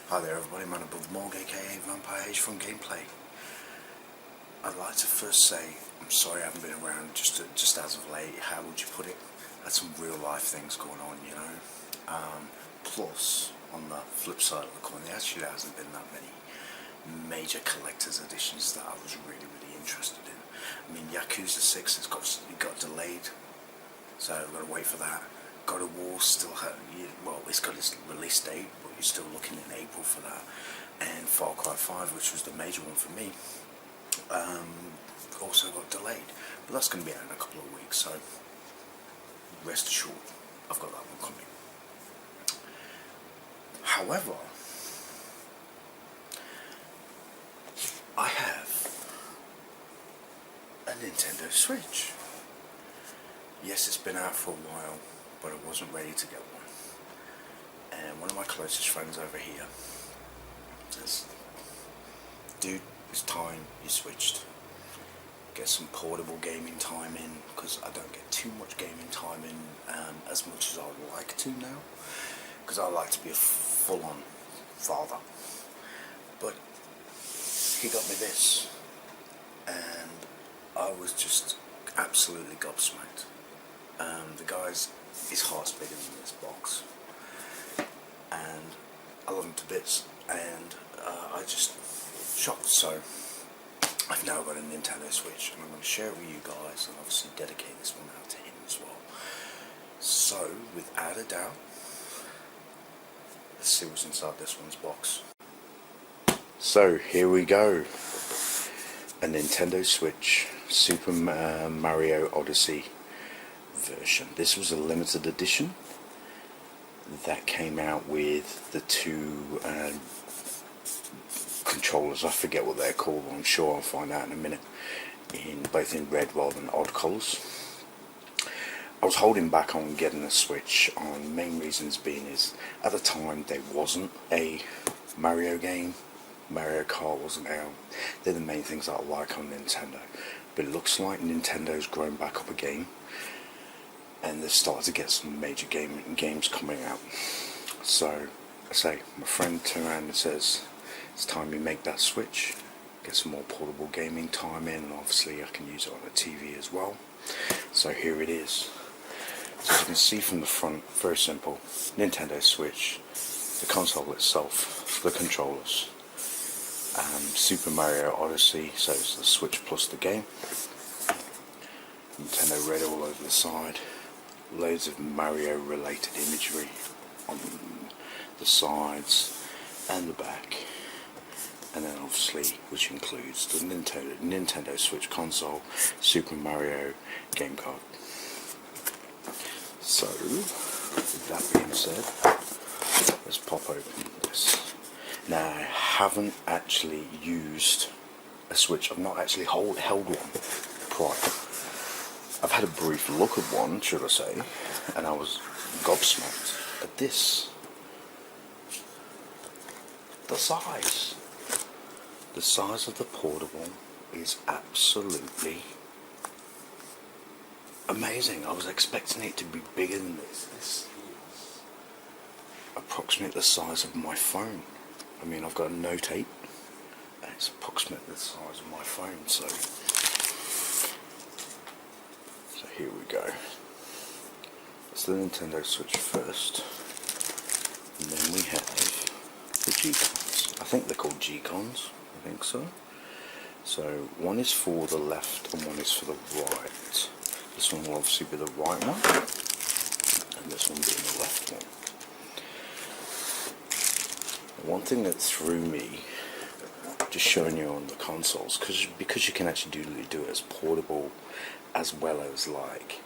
Hi there everybody, man above Morg aka Vampire Age from Gameplay. I'd like to first say, I'm sorry I haven't been around just as of late. How would you put it? Had some real life things going on, you know. Plus, on the flip side of the coin, there actually hasn't been that many major collector's editions that I was really interested in. I mean, Yakuza 6 got delayed, so I've got to wait for that. God of War still it's got its release date, but you're still looking in April for that. And Far Cry 5, which was the major one for me, also got delayed. But that's going to be out in a couple of weeks, so rest assured, I've got that one coming. However, I have a Nintendo Switch. Yes, it's been out for a while, but I wasn't ready to get one. And one of my closest friends over here says, dude, it's time you switched. Get some portable gaming time in, because I don't get too much gaming time in as much as I'd like to now, because I like to be a full-on father. But he got me this, and I was just absolutely gobsmacked. The guy's, his heart's bigger than this box, and I love him to bits, and I just shocked. So I've now got a Nintendo Switch, and I'm going to share it with you guys, and obviously dedicate this one out to him as well. So without a doubt, let's see what's inside this one's box. So here we go, a Nintendo Switch Super Mario Odyssey version. This was a limited edition that came out with the two controllers. I forget what they're called, I'm sure I'll find out in a minute, both in red rather than odd colours. I was holding back on getting a Switch, on main reasons being is at the time there wasn't a Mario game. Mario Kart wasn't out. They're the main things that I like on Nintendo, but it looks like Nintendo's grown back up again, and they've started to get some major games coming out. So I say, my friend turned around and says, it's time you make that switch, get some more portable gaming time in, and obviously I can use it on a TV as well. So here it is. So as you can see from the front, very simple, Nintendo Switch, the console itself, the controllers, Super Mario Odyssey, so it's the Switch plus the game, Nintendo Red all over the side, loads of Mario related imagery on the sides and the back, and then obviously, which includes the Nintendo Switch console, Super Mario game card. So with that being said, let's pop open this. Now, I haven't actually used a Switch. I've not actually held one prior. I've had a brief look at one, should I say, and I was gobsmacked at this. The size of the portable is absolutely amazing. I was expecting it to be bigger than this. This is approximately the size of my phone. I mean, I've got a Note 8, and it's approximately the size of my phone, so here we go. It's the Nintendo Switch first, and then we have the G-Cons. I think they're called G-Cons, I think so. So one is for the left and one is for the right. This one will obviously be the right one, and this one being the left one. One thing that threw me, just showing you on the consoles, because you can actually do it as portable as well as like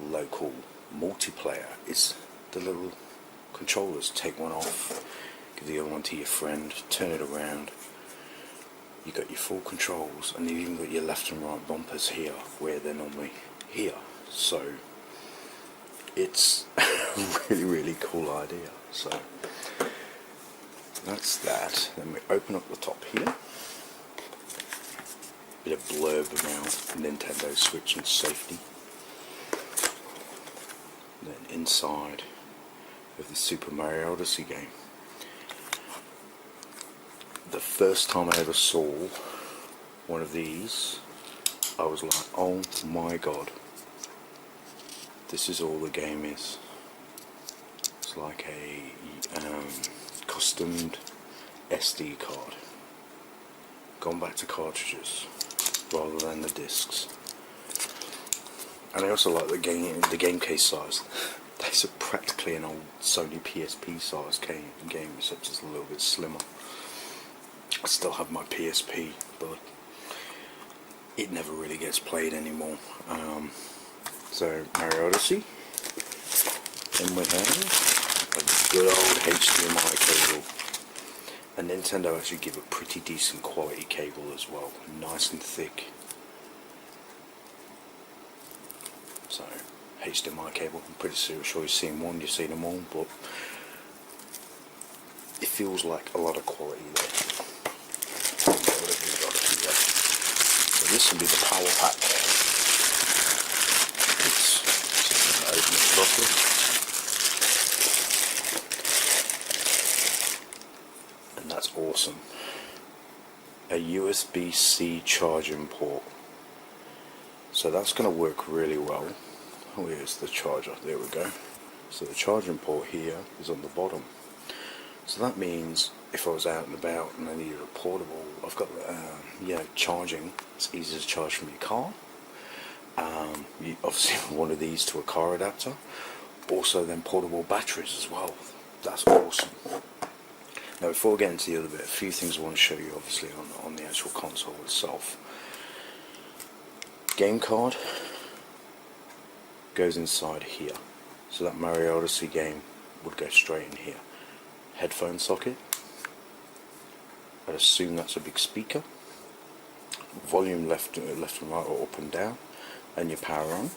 local multiplayer, is the little controllers. Take one off, give the other one to your friend, turn it around, you got your full controls, and you've even got your left and right bumpers here where they're normally here. So it's a really cool idea. So that's that. Then we open up the top here, bit of blurb around Nintendo Switch and safety. And then inside of the Super Mario Odyssey game, the first time I ever saw one of these, I was like, oh my god, this is all the game is. It's like a customed SD card, gone back to cartridges rather than the discs. And I also like the game case size. These are practically an old Sony PSP size game, except it's a little bit slimmer. I still have my PSP, but it never really gets played anymore. So Mario Odyssey, then we have a good old HDMI cable. And Nintendo actually give a pretty decent quality cable as well, nice and thick. So HDMI cable, I'm pretty sure you've seen one, you've seen them all, but it feels like a lot of quality there. So this will be the power pack. It's just going to open it properly. And that's awesome. A USB-C charging port. So that's going to work really well. Where's the charger? There we go. So the charging port here is on the bottom. So that means if I was out and about and I needed a portable, I've got charging. It's easy to charge from your car. You obviously one of these to a car adapter. Also then portable batteries as well. That's awesome. Now before we get into the other bit, a few things I want to show you obviously on the actual console itself. Game card goes inside here, so that Mario Odyssey game would go straight in here. Headphone socket, I'd assume that's a big speaker. Volume left and right or up and down, and your power on.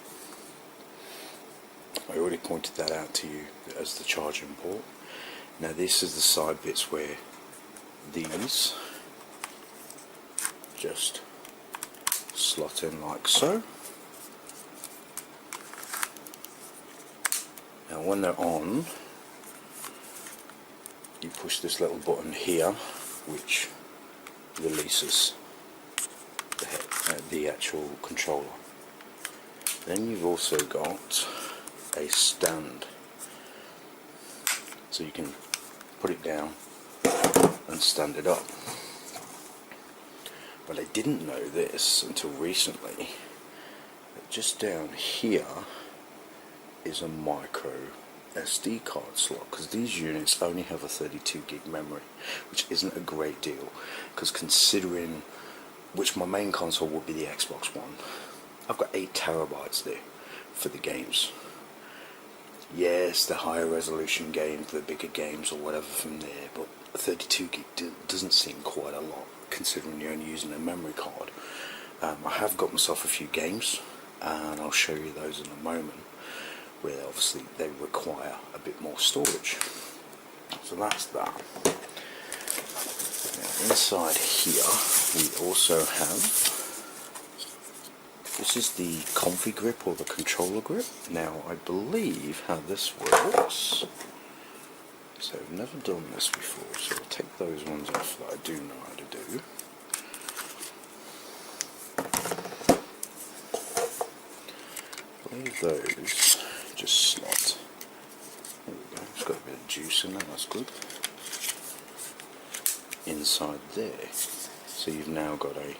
I already pointed that out to you as the charging port. Now this is the side bits where these just slot in like so. Now when they're on, you push this little button here, which releases the actual controller. Then you've also got a stand, so you can put it down and stand it up. But I didn't know this until recently, that just down here is a micro SD card slot, because these units only have a 32 gig memory, which isn't a great deal, because considering which my main console would be the Xbox One, I've got 8 terabytes there for the games. Yes, the higher resolution games, the bigger games or whatever from there, but 32 gig doesn't seem quite a lot considering you're only using a memory card. I have got myself a few games, and I'll show you those in a moment, where obviously they require a bit more storage. So that's that. Now inside here we also have, this is the comfy grip or the controller grip. Now I believe how this works, so I've never done this before, so I'll take those ones off that I do know how to do. I believe those just slot. There we go, it's got a bit of juice in there, that's good. Inside there, so you've now got a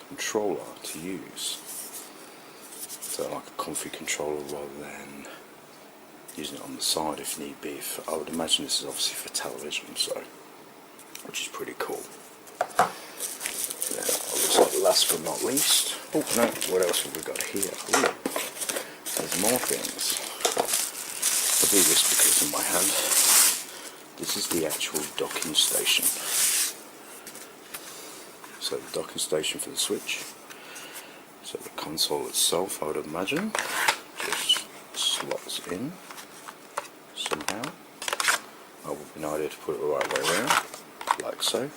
controller to use. So like a comfy controller rather than using it on the side if need be. I would imagine this is obviously for television, so, which is pretty cool. Looks like last but not least, oh no, what else have we got here? Ooh, there's more things. I'll do this because in my hand, this is the actual docking station. So the docking station for the Switch. So the console itself, I would imagine, just slots in somehow. I would be an idea to put it the right way around, like so.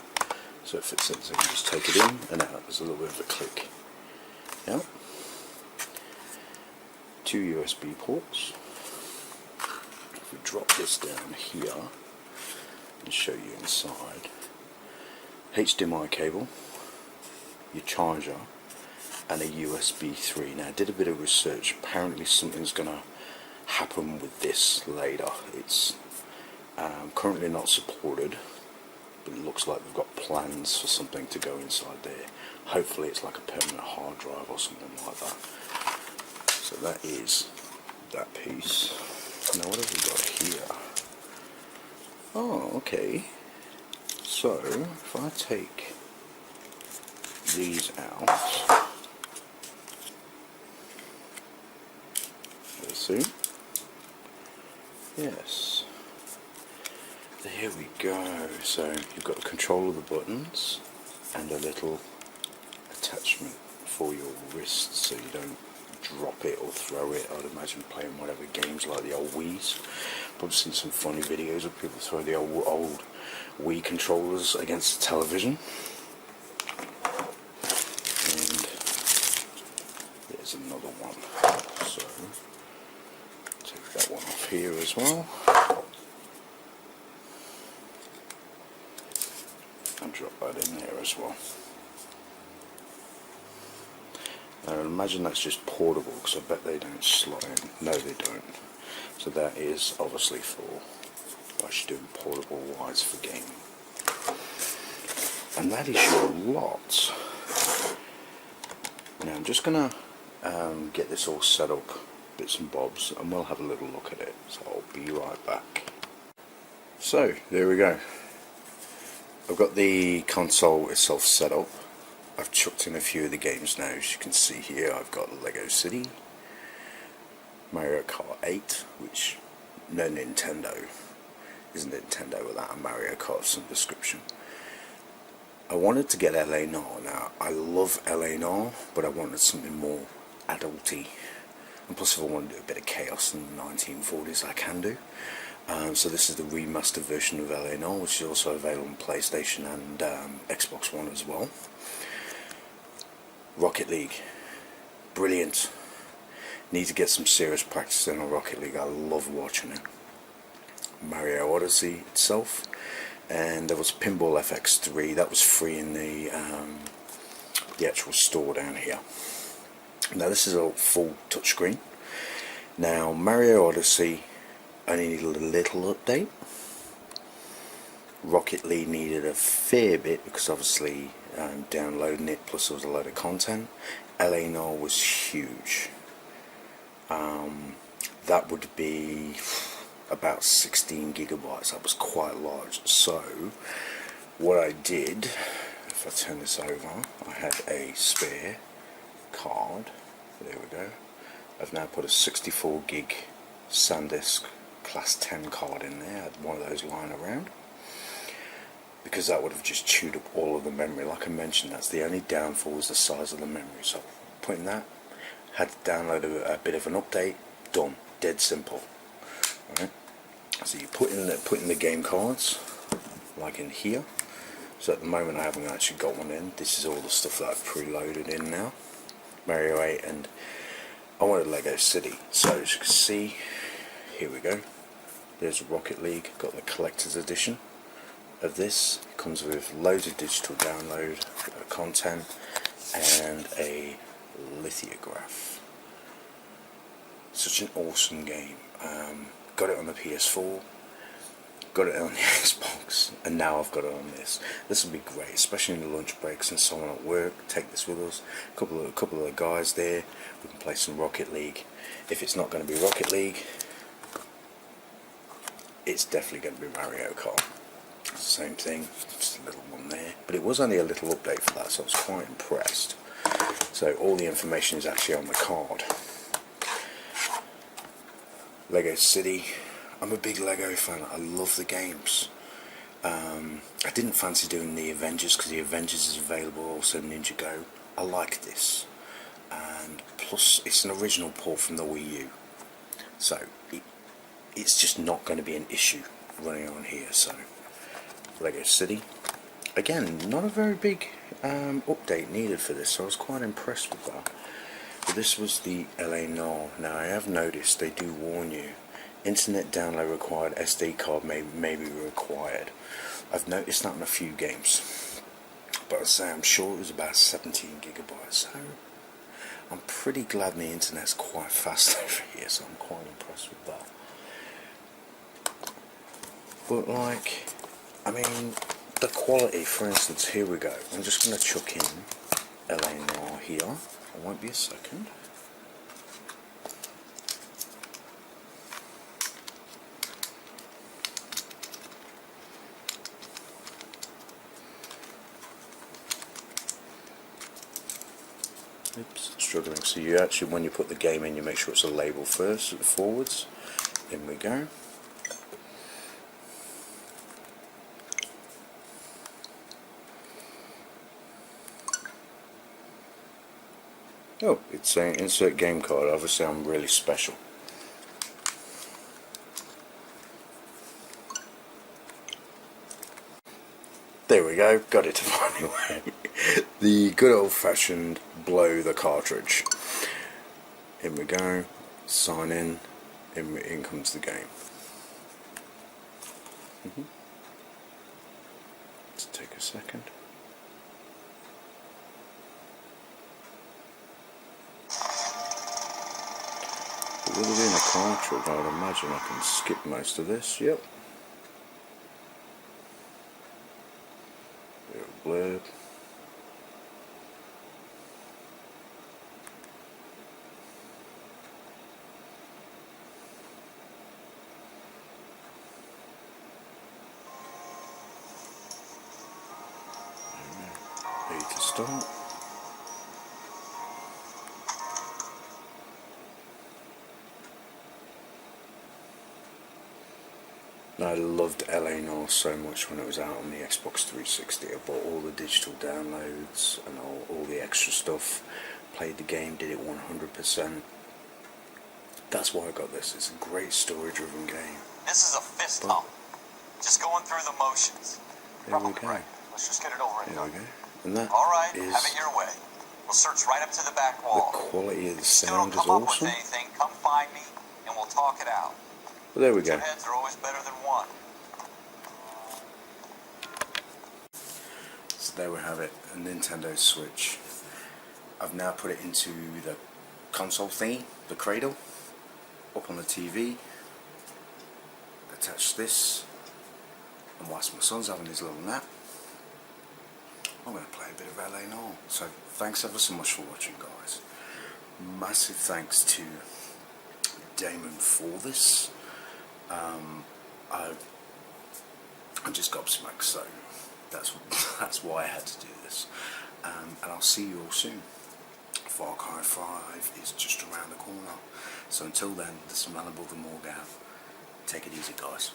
So it fits in, so you can just take it in and out. There's a little bit of a click. Yeah. 2 USB ports. If we drop this down here and show you inside, HDMI cable, your charger, and a USB 3. Now I did a bit of research. Apparently something's gonna happen with this later. It's currently not supported, but it looks like we've got plans for something to go inside there. Hopefully it's like a permanent hard drive or something like that. So that is that piece. Now what have we got here? Oh, okay. So if I take these out, let's see. Yes. There we go. So you've got the control of the buttons and a little attachment for your wrist so you don't drop it or throw it. I'd imagine playing whatever games like the old Wii's. Probably seen some funny videos of people throw the old Wii controllers against the television. And there's another one. So take that one off here as well. And drop that in there as well. Now imagine that's just portable, because I bet they don't slot in. No, they don't. So that is obviously for what I should do portable wise for gaming. And that is your lot. Now I'm just gonna get this all set up, bits and bobs, and we'll have a little look at it. So I'll be right back. So there we go. I've got the console itself set up. I've chucked in a few of the games now. As you can see here, I've got Lego City, Mario Kart 8, which no Nintendo isn't Nintendo without a Mario Kart of some description. I wanted to get LA Noir. Now I love LA Noir, but I wanted something more adulty, and plus if I want to do a bit of chaos in the 1940s, I can do. So this is the remastered version of LA Noir, which is also available on PlayStation and Xbox One as well. Rocket League, brilliant. Need to get some serious practice in on Rocket League. I love watching it. Mario Odyssey itself, and there was Pinball FX3 that was free in the actual store down here. Now this is a full touchscreen. Now Mario Odyssey only needed a little update. Rocket League needed a fair bit because obviously downloading it, plus there was a load of content. LA Noir was huge. That would be about 16 gigabytes. That was quite large. So what I did, if I turn this over, I had a spare card. There we go. I've now put a 64 gig SanDisk Class 10 card in there. I had one of those lying around, because that would have just chewed up all of the memory. Like I mentioned, that's the only downfall, was the size of the memory. So putting that, had to download a bit of an update, done, dead simple. Right. So you put in the game cards, like in here. So at the moment I haven't actually got one in. This is all the stuff that I've preloaded in now. Mario 8, and I wanted Lego City. So as you can see, here we go. There's Rocket League, got the collector's edition of this. It comes with loads of digital download content and a lithograph. Such an awesome game. Got it on the PS4, got it on the Xbox, and now I've got it on this. This will be great, especially in the lunch breaks and someone at work. Take this with us. A couple of the guys there. We can play some Rocket League. If it's not going to be Rocket League, it's definitely going to be Mario Kart. Same thing, just a little one there. But it was only a little update for that, so I was quite impressed. So all the information is actually on the card. Lego City. I'm a big Lego fan. I love the games. I didn't fancy doing the Avengers because the Avengers is available, also Ninjago. I like this, and plus it's an original port from the Wii U, so it's just not going to be an issue running on here. So Lego City, again, not a very big update needed for this, so I was quite impressed with that. But this was the LA Noir. Now I have noticed they do warn you, internet download required, SD card may be required. I've noticed that in a few games. but I say I'm sure it was about 17 gigabytes. So I'm pretty glad my internet's quite fast over here, so I'm quite impressed with that. But like, I mean, the quality, for instance, here we go. I'm just going to chuck in LA Noire here. It won't be a second. Oops, struggling. So you actually, when you put the game in, you make sure it's a label first, forwards. In we go. Oh, it's saying insert game card. Obviously I'm really special. There we go, got it to finally work. The good old fashioned blow the cartridge. In we go, sign in comes the game. Let's take a second. But with it being a cartridge, I would imagine I can skip most of this. Yep. Blurb. Ready to start. I loved LA Noire so much when it was out on the Xbox 360. I bought all the digital downloads and all the extra stuff. Played the game, did it 100%. That's why I got this. It's a great story-driven game. This is a fist hump. Just going through the motions. There we go. Right. Let's just get it over and There we go. And that all right, is have it your way. We'll search right up to the back the wall. quality of the Still sound don't is come up awesome. with anything, come find me and we'll talk it out. Well, there we Two go. heads are always better than one. So there we have it, a Nintendo Switch. I've now put it into the console thingy, the cradle, up on the TV, attach this, and whilst my son's having his little nap, I'm going to play a bit of LA Noire. So thanks ever so much for watching, guys. Massive thanks to Damon for this. I'm just gobsmacked, so that's why I had to do this. And I'll see you all soon. Far Cry 5 is just around the corner. So until then, this is Malibu the Morgan. Take it easy, guys.